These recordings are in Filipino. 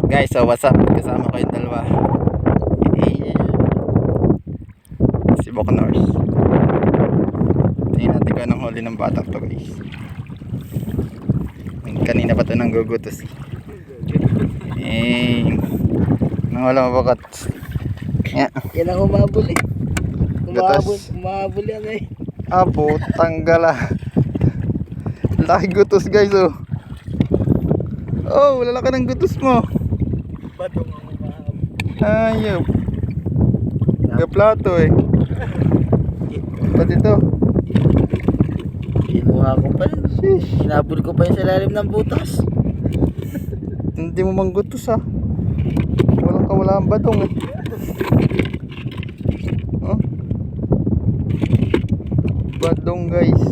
Guys, so what's up? Kasama ko yung dalawa. Si Bok Norse. Tingnan natin kung anong huli ng batak to, guys. Kanina pa to nang gugutos. Nang wala mabakat. Yeah. Yan ang humabol eh. Gutos. Humabol yan eh. Abo, tanggala. Laki gutos, guys, oh. Oh, lalaki ng gutos mo. Batong ang humabol. Ayop. Gaplato eh. Ba't ito? Kinuha ko pa yun. Hinabol ko pa yun sa lalim ng butas. Hindi mo manggutos ah. Walang kawalaan badong eh. Oh. Badong, guys.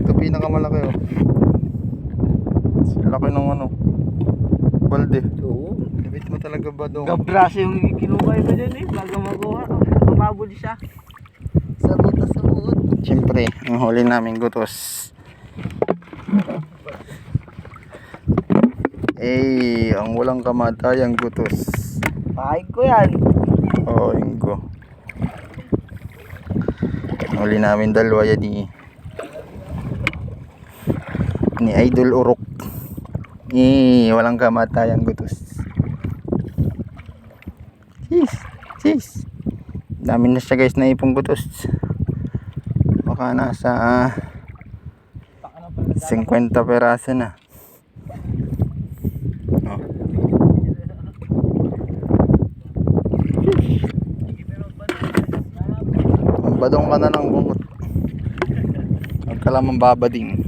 Ito pinakamalaki oh. Laki ng ano, balde. Oo. Labit mo talaga badong. Gabras yung kinuha ko dyan eh. Bago makuha. Humabol siya. Sa butas sa buot. Siyempre, ang huli namin gutos. Ang walang kamatayang gutos. Pahay ko yan. Oo, yun ko. Huli namin dalawa yan ni Idol Urok. Walang kamatayang gutos. Sis. Dami na siya, guys, na ipong gutos. Baka nasa 50 peraso na. Oh. Badong ka na ng bungot. Huwag ka lang mambabading.